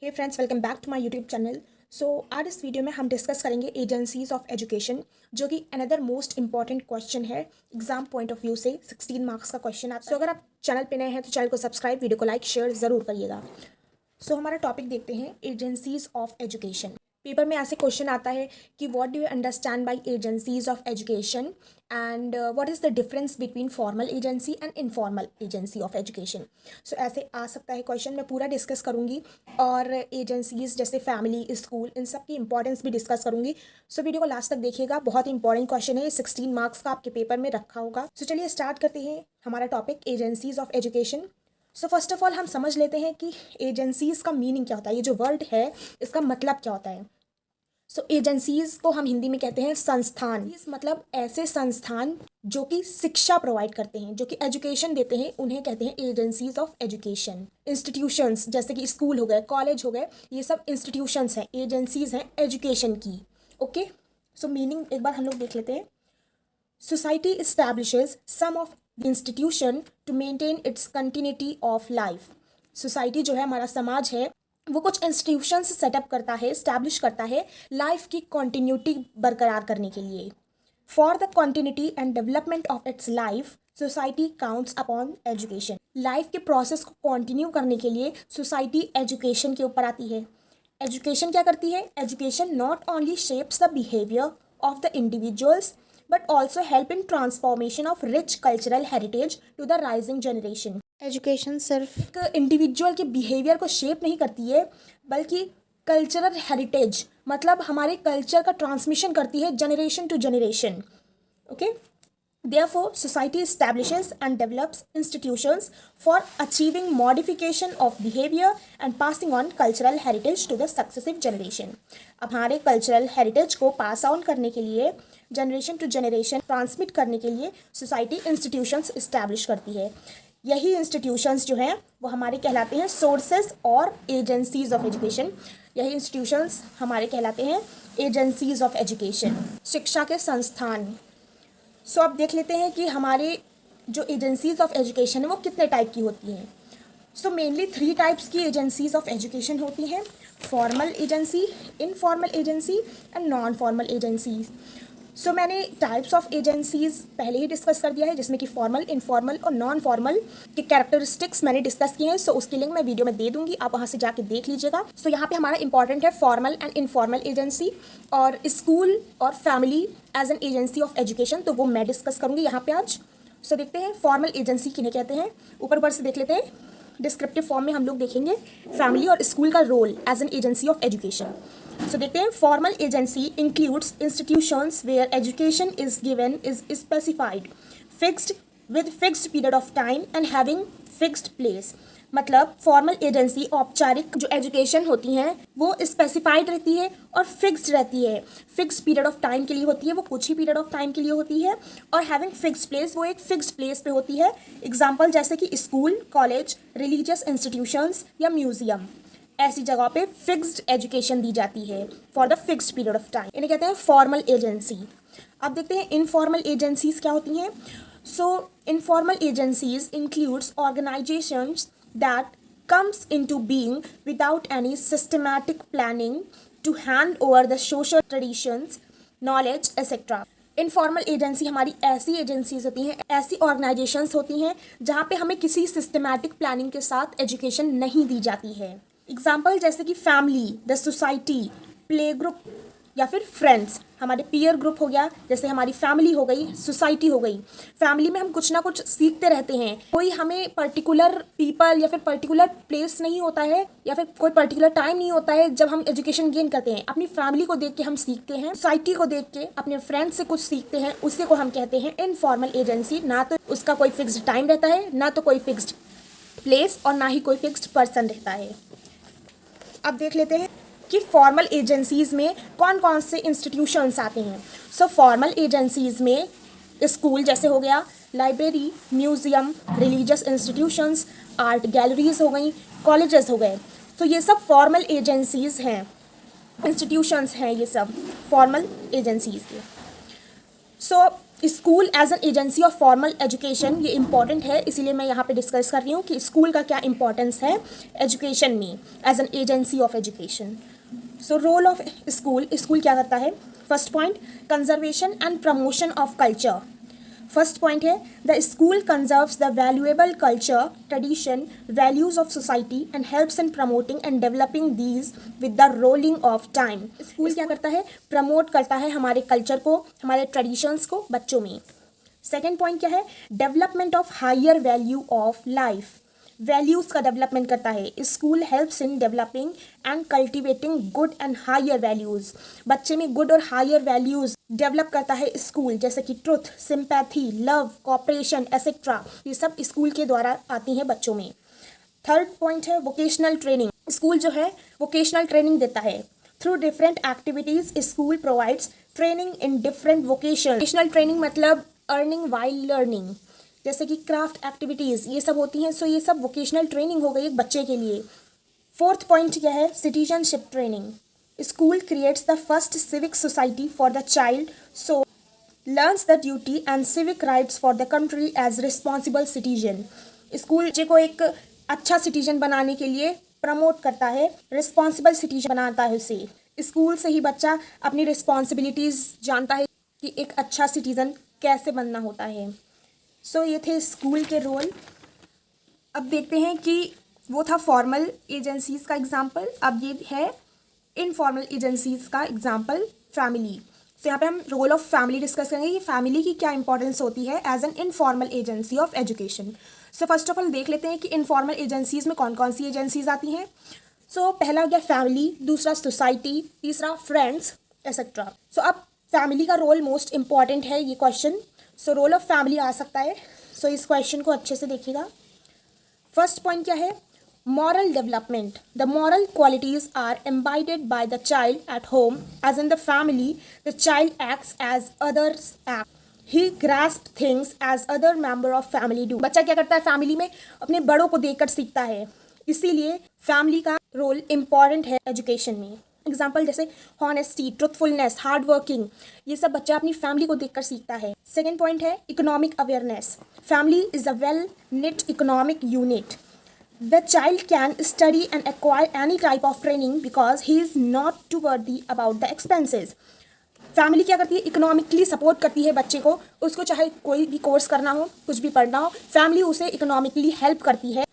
Hey friends, welcome back to my YouTube channel. आज इस video में हम डिस्कस करेंगे एजेंसीज ऑफ एजुकेशन, जो कि अनदर मोस्ट इंपॉर्टेंट क्वेश्चन है एग्जाम पॉइंट ऑफ व्यू से। 16 मार्क्स का क्वेश्चन आता है। अगर आप चैनल पे नए हैं तो चैनल को सब्सक्राइब, वीडियो को लाइक शेयर ज़रूर करिएगा। हमारा टॉपिक देखते हैं, एजेंसीज ऑफ एजुकेशन। पेपर में ऐसे क्वेश्चन आता है कि what do you understand by agencies of education and what is the difference between formal agency and informal agency of education. ऐसे आ सकता है क्वेश्चन, मैं पूरा डिस्कस करूँगी और एजेंसीज जैसे फैमिली, स्कूल, इन सब की इंपॉर्टेंस भी डिस्कस करूँगी। वीडियो को लास्ट तक देखिएगा, बहुत ही इंपॉर्टेंट क्वेश्चन है, 16 मार्क्स का आपके पेपर में रखा होगा। चलिए स्टार्ट करते हैं हमारा topic, agencies of education. First of all हम समझ लेते हैं कि एजेंसीज का मीनिंग क्या होता है, ये जो वर्ड है इसका मतलब क्या होता है। एजेंसीज को हम हिंदी में कहते हैं संस्थान। मतलब ऐसे संस्थान जो कि शिक्षा प्रोवाइड करते हैं, जो कि एजुकेशन देते हैं, उन्हें कहते हैं एजेंसीज ऑफ एजुकेशन। इंस्टीट्यूशंस जैसे कि स्कूल हो गए, कॉलेज हो गए, ये सब इंस्टीट्यूशंस हैं, एजेंसीज हैं एजुकेशन की। ओके, मीनिंग एक बार हम लोग देख लेते हैं। Society establishes some of the institution to maintain its continuity of life. Society जो है, हमारा समाज है, वो कुछ इंस्टीट्यूशंस सेटअप करता है, इस्टेब्लिश करता है लाइफ की कॉन्टिन्यूटी बरकरार करने के लिए। For the continuity and development of its life, society counts upon education. Life के प्रोसेस को कॉन्टिन्यू करने के लिए सोसाइटी एजुकेशन के ऊपर आती है। एजुकेशन क्या करती है? Education not only shapes the behaviour of the individuals but also help in transformation of rich cultural heritage to the rising generation। Education सिर्फ एक इंडिविजुअल के बिहेवियर को शेप नहीं करती है, बल्कि कल्चरल हेरिटेज, मतलब हमारे कल्चर का ट्रांसमिशन करती है generation to generation. Okay, therefore society establishes and develops institutions for achieving modification of behavior and passing on cultural heritage to the successive generation। अब हमारे कल्चरल हेरिटेज को पास ऑन करने के लिए, जनरेशन टू जनरेशन ट्रांसमिट करने के लिए society institutions establish करती है। यही इंस्टीट्यूशंस जो हैं वो हमारे कहलाते हैं सोर्सेज और एजेंसीज ऑफ एजुकेशन। यही इंस्टीट्यूशंस हमारे कहलाते हैं एजेंसीज ऑफ एजुकेशन, शिक्षा के संस्थान। अब देख लेते हैं कि हमारे जो एजेंसीज ऑफ एजुकेशन है वो कितने टाइप की होती हैं। मेनली 3 टाइप्स की एजेंसीज ऑफ एजुकेशन होती हैं, formal agency, informal agency and non formal agencies. मैंने टाइप्स ऑफ एजेंसीज पहले ही डिस्कस कर दिया है, जिसमें कि फॉर्मल, इनफॉर्मल और नॉन फॉर्मल के कैरेक्टरिस्टिक्स मैंने डिस्कस किए हैं। उसकी लिंक मैं वीडियो में दे दूंगी, आप वहाँ से जाके देख लीजिएगा। यहाँ पे हमारा इंपॉर्टेंट है फॉर्मल एंड इनफॉर्मल एजेंसी और स्कूल और family as an agency of education, तो वो मैं डिस्कस करूँगी यहाँ पे आज। देखते हैं फॉर्मल एजेंसी किन्हें कहते हैं, ऊपर से देख लेते हैं। डिस्क्रिप्टिव फॉर्म में हम लोग देखेंगे फैमिली और स्कूल का role as an agency of education. देखते हैं, formal agency includes institutions where education is given is specified, fixed with fixed period of time and having fixed place. मतलब फॉर्मल एजेंसी, औपचारिक जो एजुकेशन होती हैं वो स्पेसिफाइड रहती है और फिक्स्ड रहती है, फिक्स्ड पीरियड ऑफ टाइम के लिए होती है, वो कुछ ही पीरियड ऑफ टाइम के लिए होती है, और हैविंग फिक्स्ड प्लेस, वो एक फिक्स्ड प्लेस पे होती है। एग्जाम्पल जैसे कि स्कूल, कॉलेज, रिलीजियस इंस्टीट्यूशंस या म्यूजियम, ऐसी जगह पे फिक्स्ड एजुकेशन दी जाती है for the fixed period of time, इन्हें कहते हैं फॉर्मल एजेंसी। अब देखते हैं इनफॉर्मल एजेंसीज क्या होती हैं। Informal agencies includes organisations that comes into being without any systematic planning to hand over the social traditions, knowledge, etc. Informal agency हमारी ऐसी एजेंसीज होती हैं, ऐसी ऑर्गेनाइजेशंस होती हैं जहाँ पे हमें किसी सिस्टमैटिक प्लानिंग के साथ एजुकेशन नहीं दी जाती है। एग्जाम्पल जैसे कि family, the society, play group या फिर फ्रेंड्स, हमारे पीयर ग्रुप हो गया, जैसे हमारी फैमिली हो गई, सोसाइटी हो गई। फैमिली में हम कुछ ना कुछ सीखते रहते हैं, कोई हमें पर्टिकुलर पीपल या फिर पर्टिकुलर प्लेस नहीं होता है, या फिर कोई पर्टिकुलर टाइम नहीं होता है जब हम एजुकेशन गेन करते हैं। अपनी फैमिली को देख के हम सीखते हैं, सोसाइटी को देख के अपने फ्रेंड्स से कुछ सीखते हैं, उसी को हम कहते हैं इनफॉर्मल एजेंसी। ना तो उसका कोई फिक्स्ड टाइम रहता है, ना तो कोई फिक्स्ड प्लेस, और ना ही कोई फिक्स्ड पर्सन रहता है। अब देख लेते हैं कि फॉर्मल एजेंसीज में कौन कौन से इंस्टीट्यूशंस आते हैं। फॉर्मल एजेंसीज में स्कूल जैसे हो गया, library, museum, religious institutions, art galleries हो गई, कॉलेजेस हो गए। ये सब फॉर्मल एजेंसीज हैं, इंस्टीट्यूशंस हैं, ये सब फॉर्मल एजेंसीज के। School as an agency of formal education, ये इंपॉर्टेंट है, इसीलिए मैं यहाँ पे डिस्कस कर रही हूँ कि स्कूल का क्या इंपॉर्टेंस है एजुकेशन में as an agency of education. So role of school, school क्या करता है? First point, conservation and promotion of culture. First point है the school conserves the valuable culture, tradition, values of society and helps in promoting and developing these with the rolling of time. School क्या करता है? Promote करता है हमारे culture को, हमारे traditions को बच्चों में। सेकेंड पॉइंट क्या है? Development of higher value of life, values का डेवलपमेंट करता है। School helps in developing and cultivating good and higher values, बच्चे में गुड और हायर वैल्यूज़ डेवलप करता है स्कूल, जैसे कि truth, sympathy, love, cooperation etcetera, ये सब स्कूल के द्वारा आती हैं बच्चों में। थर्ड पॉइंट है वोकेशनल ट्रेनिंग, स्कूल जो है वोकेशनल ट्रेनिंग देता है। Through different activities school provides training in different vocation. Vocational training मतलब अर्निंग वाइल लर्निंग, जैसे कि क्राफ्ट एक्टिविटीज़ ये सब होती हैं। सो ये सब वोकेशनल ट्रेनिंग हो गई एक बच्चे के लिए। फोर्थ पॉइंट क्या है? Citizenship training, school creates the first civic society for the child, so learns the duty and civic rights for the country as responsible citizen. School बच्चे को एक अच्छा सिटीजन बनाने के लिए प्रमोट करता है, रिस्पॉन्सिबल सिटीजन बनाता है उसे। स्कूल से ही बच्चा अपनी रिस्पॉन्सिबिलिटीज़ जानता है कि एक अच्छा सिटीजन कैसे बनना होता है। सो ये थे स्कूल के रोल। अब देखते हैं कि वो था फॉर्मल एजेंसीज़ का एग्जाम्पल, अब ये है इनफॉर्मल एजेंसीज़ का एग्जाम्पल फैमिली। तो यहाँ पे हम रोल ऑफ फैमिली डिस्कस करेंगे कि फैमिली की क्या इंपॉर्टेंस होती है as an informal agency of education. So first of all देख लेते हैं कि इनफॉर्मल एजेंसीज़ में कौन कौन सी एजेंसीज आती हैं। सो पहला हो गया फैमिली, दूसरा सोसाइटी, तीसरा फ्रेंड्स एसेट्रा। सो अब फैमिली का रोल मोस्ट इम्पॉर्टेंट है ये question. So role of family आ सकता है। सो इस क्वेश्चन को अच्छे से देखिएगा। फर्स्ट पॉइंट क्या है? Moral development, the moral qualities are imbibed by the child at home as in the family. The child acts as others act, he grasp things as other member of family do. बच्चा क्या करता है? Family में अपने बड़ों को देखकर सीखता है, इसीलिए फैमिली का रोल इम्पॉर्टेंट है एजुकेशन में। एग्जाम्पल जैसे हॉनेस्टी, ट्रुथफुलनेस, हार्ड वर्किंग, ये सब बच्चा अपनी फैमिली को देखकर सीखता है। सेकेंड पॉइंट है economic awareness, family is a well knit economic unit. The child can study and acquire any type of training because he is not to worry about the expenses. Family क्या करती है? Economically support करती है बच्चे को, उसको चाहे कोई भी कोर्स करना हो, कुछ भी पढ़ना हो, फैमिली उसे इकोनॉमिकली हेल्प करती है।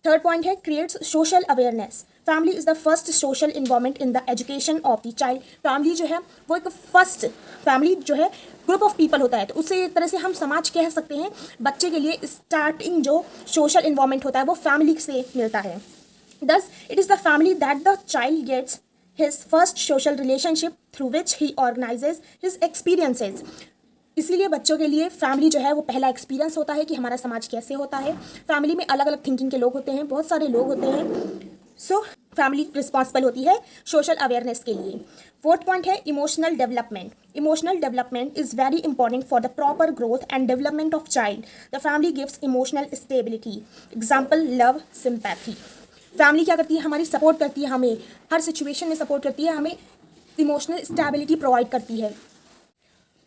थर्ड पॉइंट है creates social awareness, family is the first social involvement in the education of the child. Family जो है वो एक फर्स्ट, फैमिली जो है ग्रुप ऑफ पीपल होता है, तो उससे एक तरह से हम समाज कह सकते हैं। बच्चे के लिए स्टार्टिंग जो सोशल इन्वॉल्वमेंट होता है वो फैमिली से मिलता है। Thus it is the family that the child gets his first social relationship through which he organizes his experiences। इसीलिए बच्चों के लिए फैमिली जो है वो पहला एक्सपीरियंस होता है कि हमारा समाज कैसे होता है। फैमिली में अलग अलग थिंकिंग के लोग होते हैं, बहुत सारे लोग होते हैं। सो फैमिली रिस्पॉन्सिबल होती है सोशल अवेयरनेस के लिए। फोर्थ पॉइंट है emotional development, emotional development is very important for the proper growth and development of child. The family gives emotional stability, example love, sympathy. Family क्या करती है? हमारी support करती है, हमें हर सिचुएशन में सपोर्ट करती है, हमें इमोशनल स्टेबिलिटी प्रोवाइड करती है।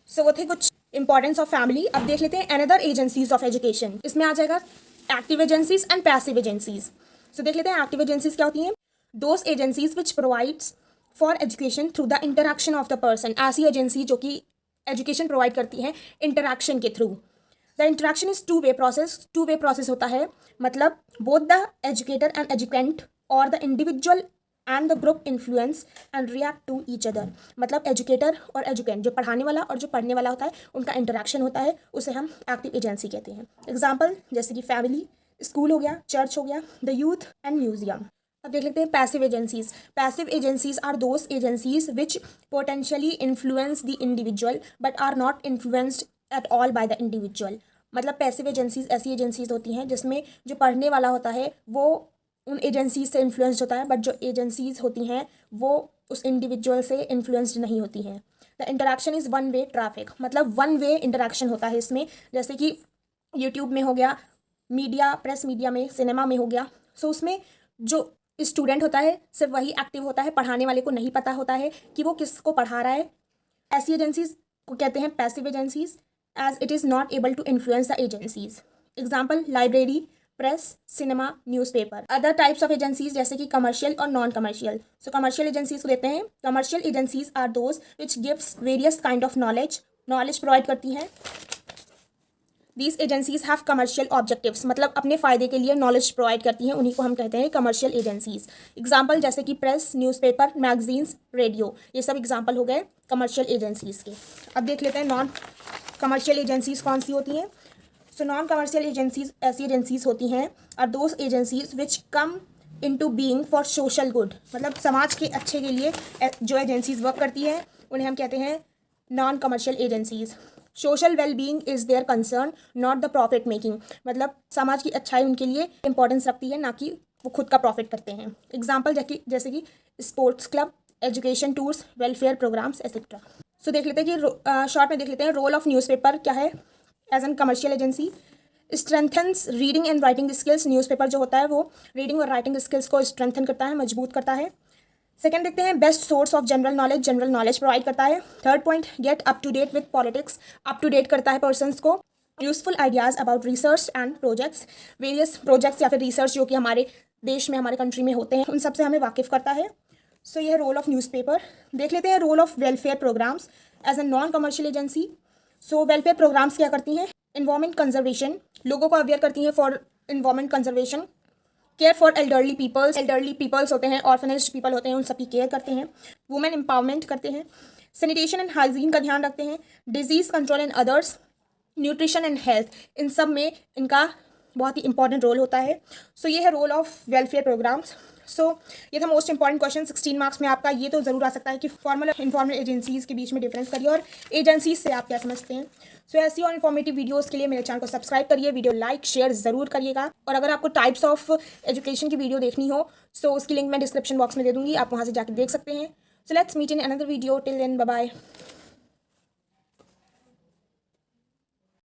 सो वो थे कुछ इंपॉर्टेंस ऑफ फैमिली। अब देख लेते हैं अनदर एजेंसीज ऑफ एजुकेशन। इसमें आ जाएगा active agencies and passive agencies. So देख लेते हैं एक्टिव एजेंसीज क्या होती हैं। Those agencies which provides for education through the interaction of the person, ऐसी एजेंसी जो कि एजुकेशन प्रोवाइड करती हैं इंटरेक्शन के through. The interaction is two way process, two way process होता है, मतलब both the educator and educant और the individual and the group influence and react to each other. मतलब एजुकेटर और एजुकेंट, जो पढ़ाने वाला और जो पढ़ने वाला होता है, उनका इंटरेक्शन होता है, उसे हम एक्टिव एजेंसी कहते हैं। एग्जाम्पल जैसे कि फैमिली, स्कूल हो गया, चर्च हो गया, द यूथ एंड म्यूजियम। अब देख लेते हैं passive agencies. Passive agencies are those agencies which potentially influence the individual but are not influenced at all by the individual. मतलब पैसिव एजेंसीज ऐसी एजेंसीज होती हैं जिसमें जो पढ़ने वाला होता है वो उन एजेंसीज से इन्फ्लुएंस्ड होता है, बट जो एजेंसीज होती हैं वो उस इंडिविजुअल से इन्फ्लुएंस्ड नहीं होती हैं। The interaction is one way traffic, मतलब वन वे इंटरेक्शन होता है इसमें, जैसे कि यूट्यूब में हो गया, मीडिया, प्रेस मीडिया में, सिनेमा में हो गया। सो उसमें जो स्टूडेंट होता है सिर्फ वही एक्टिव होता है, पढ़ाने वाले को नहीं पता होता है कि वो किसको पढ़ा रहा है। ऐसी एजेंसीज को कहते हैं passive agencies. as it is not able to influence the agencies. Example, library, press, cinema, newspaper. Other types of agencies जैसे कि कमर्शियल और non commercial. So commercial agencies को देते हैं. Commercial agencies are those which gives various kind of knowledge provide करती हैं. These agencies have commercial objectives, मतलब अपने फ़ायदे के लिए नॉलेज प्रोवाइड करती हैं, उन्हीं को हम कहते हैं कमर्शियल एजेंसीज. एग्जाम्पल जैसे कि प्रेस, न्यूज़पेपर, मैगजीन्स, रेडियो, ये सब एग्जाम्पल हो गए कमर्शियल एजेंसीज के. अब देख लेते हैं नॉन कमर्शियल एजेंसीज कौन सी होती हैं. सो नॉन कमर्शियल एजेंसीज ऐसी एजेंसीज होती हैं और those agencies which come into being for social good, मतलब समाज के अच्छे के लिए जो एजेंसीज वर्क करती हैं उन्हें हम कहते हैं non commercial agencies. Social well being is their concern, not the profit making, मतलब समाज की अच्छाई उनके लिए इंपॉर्टेंस रखती है, ना कि वो खुद का प्रॉफिट करते हैं. एग्जाम्पल जैसे कि sports club, education tours, welfare programs etcetera. So देख लेते हैं कि शॉर्ट में देख लेते हैं रोल ऑफ न्यूज़पेपर क्या है as an commercial agency. Strengthens reading and writing skills, newspaper जो होता है वो रीडिंग और राइटिंग स्किल्स को स्ट्रेंथन करता है, मजबूत करता है. सेकंड देखते हैं best source of general knowledge provide करता है. Third point, get up to date with politics, up to date करता है पर्सन्स को. Useful ideas about research and projects, various projects या फिर रिसर्च जो कि हमारे देश में हमारे कंट्री में होते हैं उन सबसे हमें वाकिफ़ करता है. सो ये है रोल ऑफ न्यूज़पेपर. देख लेते हैं role of welfare programmes as a non commercial agency. So welfare programmes क्या करती हैं. इन्वायरमेंट कंजर्वेशन, लोगों को अवेयर करती हैं for environment conservation. Care for elderly peoples होते हैं, ऑर्फनेज पीपल होते हैं, उन सबकी केयर करते हैं. वुमेन एम्पावरमेंट करते हैं. सैनिटेशन एंड हाइजीन का ध्यान रखते हैं. Disease control and others, nutrition and health, इन सब में इनका बहुत ही इंपॉर्टेंट रोल होता है. सो ये है रोल ऑफ वेलफेयर प्रोग्राम्स. सो ये था मोस्ट इंपॉर्टेंट क्वेश्चन 16 मार्क्स में आपका. ये तो ज़रूर आ सकता है कि फॉर्मल और इनफॉर्मल एजेंसीज़ के बीच में डिफरेंस करिए और एजेंसीज से आप क्या समझते हैं. सो ऐसी और इन्फॉर्मेटिव वीडियोस के लिए मेरे चैनल को सब्सक्राइब करिए, वीडियो लाइक शेयर ज़रूर करिएगा. और अगर आपको टाइप्स ऑफ एजुकेशन की वीडियो देखनी हो सो उसकी लिंक मैं डिस्क्रिप्शन बॉक्स में दे दूँगी, आप वहाँ से जाकर देख सकते हैं. So let's meet in another video. Till then bye bye.